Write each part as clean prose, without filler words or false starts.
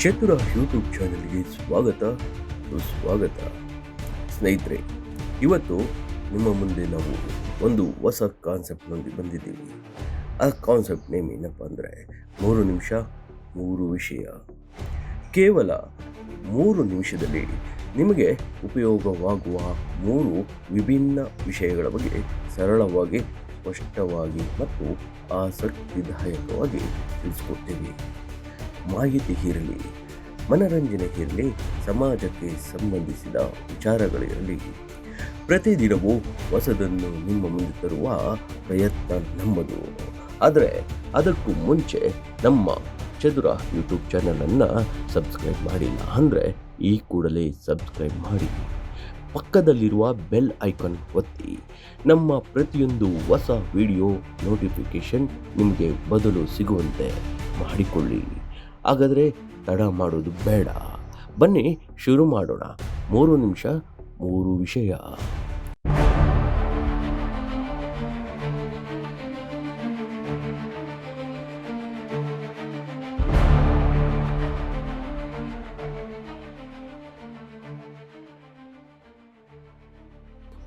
ಚತುರ ಯೂಟ್ಯೂಬ್ ಚಾನಲ್ಗೆ ಸ್ವಾಗತ ಸುಸ್ವಾಗತ. ಸ್ನೇಹಿತರೆ, ಇವತ್ತು ನಿಮ್ಮ ಮುಂದೆ ನಾವು ಒಂದು ಹೊಸ ಕಾನ್ಸೆಪ್ಟ್ನೊಂದಿಗೆ ಬಂದಿದ್ದೀವಿ. ಆ ಕಾನ್ಸೆಪ್ಟ್ ನೇಮ್ ಏನಪ್ಪ ಅಂದರೆ 3 ನಿಮಿಷ 3 ವಿಷಯ. ಕೇವಲ 3 ನಿಮಿಷದಲ್ಲಿ ನಿಮಗೆ ಉಪಯೋಗವಾಗುವ 3 ವಿಭಿನ್ನ ವಿಷಯಗಳ ಬಗ್ಗೆ ಸರಳವಾಗಿ, ಸ್ಪಷ್ಟವಾಗಿ ಮತ್ತು ಆಸಕ್ತಿದಾಯಕವಾಗಿ ತಿಳಿಸ್ಕೊಡ್ತೀವಿ. ಮಾಹಿತಿ ಇರಲಿ, ಮನರಂಜನೆ ಇರಲಿ, ಸಮಾಜಕ್ಕೆ ಸಂಬಂಧಿಸಿದ ವಿಚಾರಗಳಿರಲಿ, ಪ್ರತಿದಿನವೂ ಹೊಸದನ್ನು ನಿಮ್ಮ ಮುಂದೆ ತರುವ ಪ್ರಯತ್ನ ನಮ್ಮದು. ಆದರೆ ಅದಕ್ಕೂ ಮುಂಚೆ ನಮ್ಮ ಚತುರ ಯೂಟ್ಯೂಬ್ ಚಾನಲನ್ನು ಸಬ್ಸ್ಕ್ರೈಬ್ ಮಾಡಿಲ್ಲ ಅಂದರೆ ಈ ಕೂಡಲೇ ಸಬ್ಸ್ಕ್ರೈಬ್ ಮಾಡಿ, ಪಕ್ಕದಲ್ಲಿರುವ ಬೆಲ್ ಐಕಾನ್ ಒತ್ತಿ. ನಮ್ಮ ಪ್ರತಿಯೊಂದು ಹೊಸ ವಿಡಿಯೋ ನೋಟಿಫಿಕೇಷನ್ ನಿಮಗೆ ಬದಲು ಸಿಗುವಂತೆ ಮಾಡಿಕೊಳ್ಳಿ. ಹಾಗಾದರೆ ತಡ ಮಾಡೋದು ಬೇಡ, ಬನ್ನಿ ಶುರು ಮಾಡೋಣ. 3 ನಿಮಿಷ 3 ವಿಷಯ.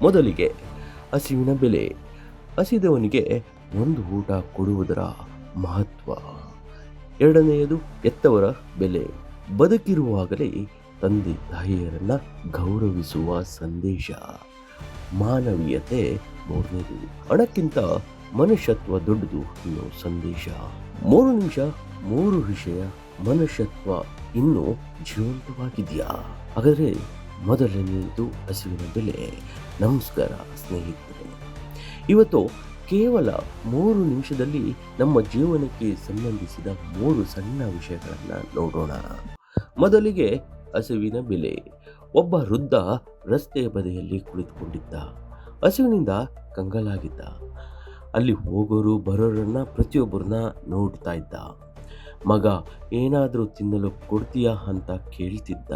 ಮೊದಲಿಗೆ ಹಸಿವಿನ ಬೆಲೆ. ಹಸಿದವನಿಗೆ ಒಂದು ಊಟ ಕೊಡುವುದರ ಮಹತ್ವ. ಎರಡನೆಯದು ಹೆತ್ತವರ ಬೆಲೆ. ಬದುಕಿರುವಾಗಲೇ ತಂದೆ ತಾಯಿಯರನ್ನು ಗೌರವಿಸುವ ಸಂದೇಶ. ಮಾನವೀಯತೆ. ಮೂರನೇದು ಹಣಕ್ಕಿಂತ ಮನುಷ್ಯತ್ವ ದೊಡ್ಡದು ಅನ್ನೋ ಸಂದೇಶ. 3 ನಿಮಿಷ 3 ವಿಷಯ. ಮನುಷ್ಯತ್ವ ಇನ್ನೂ ಜೀವಂತವಾಗಿದೆಯಾ? ಹಾಗಾದರೆ ಮೊದಲನೆಯದು ಹಸಿವಿನ ಬೆಲೆ. ನಮಸ್ಕಾರ ಸ್ನೇಹಿತರೆ, ಇವತ್ತು ಕೇವಲ 3 ನಿಮಿಷದಲ್ಲಿ ನಮ್ಮ ಜೀವನಕ್ಕೆ ಸಂಬಂಧಿಸಿದ 3 ಸಣ್ಣ ವಿಷಯಗಳನ್ನು ನೋಡೋಣ. ಮೊದಲಿಗೆ ಹಸಿವಿನ ಬೆಲೆ. ಒಬ್ಬ ವೃದ್ಧ ರಸ್ತೆಯ ಬದಿಯಲ್ಲಿ ಕುಳಿತುಕೊಂಡಿದ್ದ. ಹಸಿವಿನಿಂದ ಕಂಗಾಲಾಗಿದ್ದ. ಅಲ್ಲಿ ಹೋಗೋರು ಬರೋರನ್ನ ಪ್ರತಿಯೊಬ್ಬರನ್ನ ನೋಡ್ತಾ ಇದ್ದ. ಮಗ ಏನಾದರೂ ತಿನ್ನಲು ಕೊಡ್ತೀಯಾ ಅಂತ ಕೇಳ್ತಿದ್ದ.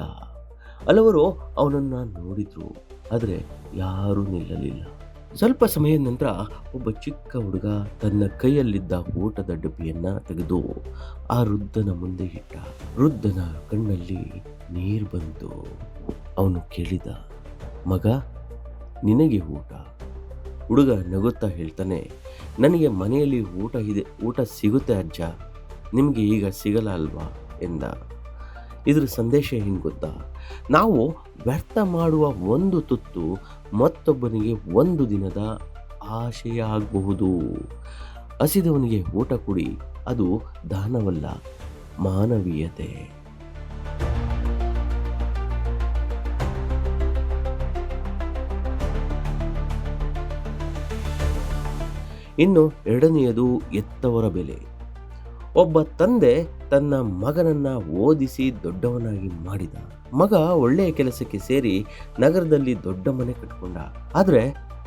ಹಲವರು ಅವನನ್ನು ನೋಡಿದ್ರು, ಆದರೆ ಯಾರೂ ನಿಲ್ಲಲಿಲ್ಲ. ಸ್ವಲ್ಪ ಸಮಯದ ನಂತರ ಒಬ್ಬ ಚಿಕ್ಕ ಹುಡುಗ ತನ್ನ ಕೈಯಲ್ಲಿದ್ದ ಊಟದ ಡಬ್ಬಿಯನ್ನ ತೆಗೆದು ಆ ವೃದ್ಧನ ಮುಂದೆ ಇಟ್ಟ. ವೃದ್ಧನ ಕಣ್ಣಲ್ಲಿ ನೀರು ಬಂತು. ಅವನು ಕೇಳಿದ, ಮಗ, ನಿನಗೆ ಊಟ? ಹುಡುಗ ನಗುತ್ತಾ ಹೇಳ್ತಾನೆ, ನನಗೆ ಮನೆಯಲ್ಲಿ ಊಟ ಸಿಗುತ್ತೆ ಅಜ್ಜ, ನಿಮಗೆ ಈಗ ಸಿಗಲ್ಲ ಅಲ್ವಾ ಎಂದ. ಇದರ ಸಂದೇಶ ಏನು ಗೊತ್ತಾ? ನಾವು ವ್ಯರ್ಥ ಮಾಡುವ ಒಂದು ತುತ್ತು ಮತ್ತೊಬ್ಬನಿಗೆ ಒಂದು ದಿನದ ಆಶಯ ಆಗಬಹುದು. ಹಸಿದವನಿಗೆ ಊಟ ಕೊಡಿ, ಅದು ದಾನವಲ್ಲ, ಮಾನವೀಯತೆ. ಇನ್ನು ಎರಡನೆಯದು ಹೆತ್ತವರ ಬೆಲೆ. ಒಬ್ಬ ತಂದೆ ತನ್ನ ಮಗನನ್ನ ಓದಿಸಿ ದೊಡ್ಡವನಾಗಿ ಮಾಡಿದ. ಮಗ ಒಳ್ಳೆಯ ಕೆಲಸಕ್ಕೆ ಸೇರಿ ನಗರದಲ್ಲಿ ದೊಡ್ಡ ಮನೆ ಕಟ್ಕೊಂಡ. ಆದರೆ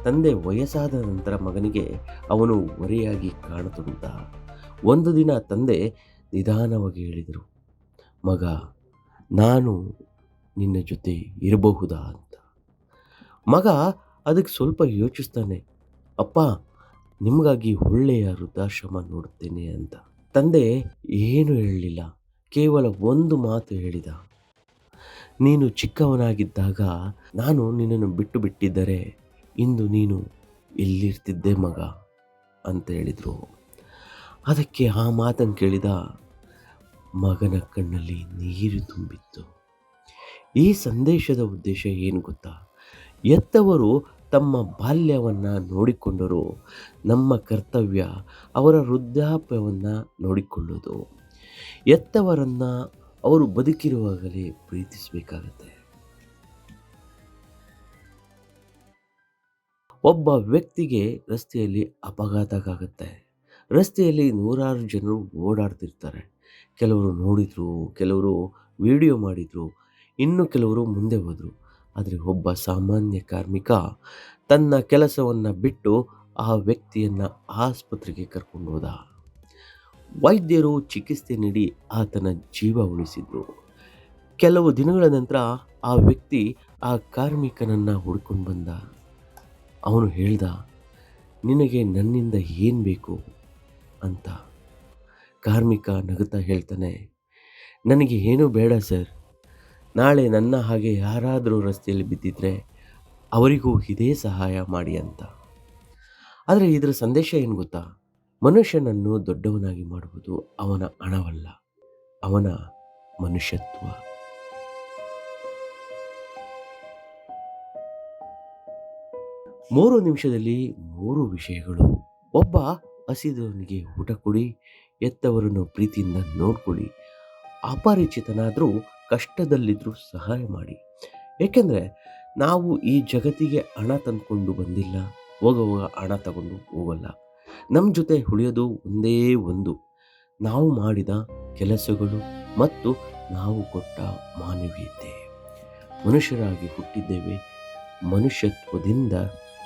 ತಂದೆ ವಯಸ್ಸಾದ ನಂತರ ಮಗನಿಗೆ ಅವನು ಹೊರೆಯಾಗಿ ಕಾಣತೊಡಗಿದ. ಒಂದು ದಿನ ತಂದೆ ನಿಧಾನವಾಗಿ ಹೇಳಿದರು, ಮಗ, ನಾನು ನಿನ್ನ ಜೊತೆ ಇರಬಹುದಾ ಅಂತ. ಮಗ ಅದಕ್ಕೆ ಸ್ವಲ್ಪ ಯೋಚಿಸ್ತಾನೆ, ಅಪ್ಪ, ನಿಮಗಾಗಿ ಒಳ್ಳೆಯ ವೃದ್ಧಾಶ್ರಮ ನೋಡುತ್ತೇನೆ ಅಂತ. ತಂದೆ ಏನು ಹೇಳಲಿಲ್ಲ, ಕೇವಲ ಒಂದು ಮಾತು ಹೇಳಿದ, ನೀನು ಚಿಕ್ಕವನಾಗಿದ್ದಾಗ ನಾನು ನಿನ್ನನ್ನು ಬಿಟ್ಟು ಬಿಟ್ಟಿದ್ದರೆ ಇಂದು ನೀನು ಎಲ್ಲಿರ್ತಿದ್ದೆ ಮಗ ಅಂತ ಹೇಳಿದರು. ಅದಕ್ಕೆ ಆ ಮಾತನ್ನು ಕೇಳಿದ ಮಗನ ಕಣ್ಣಲ್ಲಿ ನೀರು ತುಂಬಿತ್ತು. ಈ ಸಂದೇಶದ ಉದ್ದೇಶ ಏನು ಗೊತ್ತಾ? ಹೆತ್ತವರು ತಮ್ಮ ಬಾಲ್ಯವನ್ನು ನೋಡಿಕೊಂಡರು, ನಮ್ಮ ಕರ್ತವ್ಯ ಅವರ ವೃದ್ಧಾಪ್ಯವನ್ನು ನೋಡಿಕೊಳ್ಳೋದು. ಹೆತ್ತವರನ್ನು ಅವರು ಬದುಕಿರುವಾಗಲೇ ಪ್ರೀತಿಸಬೇಕಾಗತ್ತೆ. ಒಬ್ಬ ವ್ಯಕ್ತಿಗೆ ರಸ್ತೆಯಲ್ಲಿ ಅಪಘಾತ ಆಗುತ್ತೆ. ರಸ್ತೆಯಲ್ಲಿ ನೂರಾರು ಜನರು ಓಡಾಡ್ತಿರ್ತಾರೆ. ಕೆಲವರು ನೋಡಿದ್ರು, ಕೆಲವರು ವಿಡಿಯೋ ಮಾಡಿದ್ರು, ಇನ್ನು ಕೆಲವರು ಮುಂದೆ ಹೋದರು. ಆದರೆ ಒಬ್ಬ ಸಾಮಾನ್ಯ ಕಾರ್ಮಿಕ ತನ್ನ ಕೆಲಸವನ್ನು ಬಿಟ್ಟು ಆ ವ್ಯಕ್ತಿಯನ್ನು ಆಸ್ಪತ್ರೆಗೆ ಕರ್ಕೊಂಡು ಹೋದ. ವೈದ್ಯರು ಚಿಕಿತ್ಸೆ ನೀಡಿ ಆತನ ಜೀವ ಉಳಿಸಿದ್ರು. ಕೆಲವು ದಿನಗಳ ನಂತರ ಆ ವ್ಯಕ್ತಿ ಆ ಕಾರ್ಮಿಕನನ್ನು ಹುಡ್ಕೊಂಡು ಬಂದ. ಅವನು ಹೇಳ್ದ, ನಿನಗೆ ನನ್ನಿಂದ ಏನು ಬೇಕು ಅಂತ. ಕಾರ್ಮಿಕ ನಗುತ್ತಾ ಹೇಳ್ತಾನೆ, ನನಗೆ ಏನೂ ಬೇಡ ಸರ್. ನಾಳೆ ನನ್ನ ಹಾಗೆ ಯಾರಾದರೂ ರಸ್ತೆಯಲ್ಲಿ ಬಿದ್ದಿದ್ರೆ ಅವರಿಗೂ ಇದೇ ಸಹಾಯ ಮಾಡಿ ಅಂತ. ಆದರೆ ಇದರ ಸಂದೇಶ ಏನು ಗೊತ್ತಾ? ಮನುಷ್ಯನನ್ನು ದೊಡ್ಡವನಾಗಿ ಮಾಡುವುದು ಅವನ ಹಣವಲ್ಲ, ಅವನ ಮನುಷ್ಯತ್ವ. 3 ನಿಮಿಷದಲ್ಲಿ 3 ವಿಷಯಗಳು. ಒಬ್ಬ ಹಸಿದವನಿಗೆ ಊಟ ಕೊಡಿ, ಹೆತ್ತವರನ್ನು ಪ್ರೀತಿಯಿಂದ ನೋಡ್ಕೊಳ್ಳಿ, ಅಪರಿಚಿತನಾದರೂ ಕಷ್ಟದಲ್ಲಿದ್ದರೂ ಸಹಾಯ ಮಾಡಿ. ಏಕೆಂದರೆ ನಾವು ಈ ಜಗತ್ತಿಗೆ ಹಣ ತಂದುಕೊಂಡು ಬಂದಿಲ್ಲ, ಹೋಗುವಾಗ ಹಣ ತಗೊಂಡು ಹೋಗಲ್ಲ. ನಮ್ಮ ಜೊತೆ ಉಳಿಯೋದು ಒಂದೇ ಒಂದು, ನಾವು ಮಾಡಿದ ಕೆಲಸಗಳು ಮತ್ತು ನಾವು ಕೊಟ್ಟ ಮಾನವೀಯತೆ. ಮನುಷ್ಯರಾಗಿ ಹುಟ್ಟಿದ್ದೇವೆ, ಮನುಷ್ಯತ್ವದಿಂದ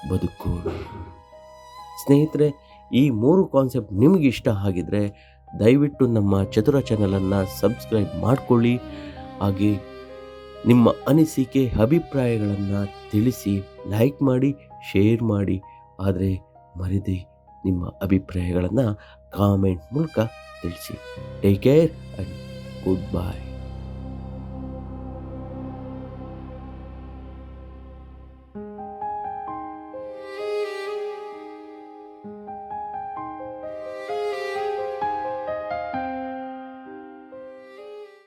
ಬದುಕೋಣ. ಸ್ನೇಹಿತರೆ, ಈ 3 ಕಾನ್ಸೆಪ್ಟ್ ನಿಮಗೆ ಇಷ್ಟ ಆಗಿದ್ರೆ ದಯವಿಟ್ಟು ನಮ್ಮ ಚತುರ ಚಾನಲನ್ನು ಸಬ್ಸ್ಕ್ರೈಬ್ ಮಾಡಿಕೊಳ್ಳಿ. ಹಾಗೆ ನಿಮ್ಮ ಅನಿಸಿಕೆ ಅಭಿಪ್ರಾಯಗಳನ್ನು ತಿಳಿಸಿ, ಲೈಕ್ ಮಾಡಿ, ಶೇರ್ ಮಾಡಿ. ಆದರೆ ಮರೆದೇ ನಿಮ್ಮ ಅಭಿಪ್ರಾಯಗಳನ್ನು ಕಾಮೆಂಟ್ ಮೂಲಕ ತಿಳಿಸಿ. Take care and good bye.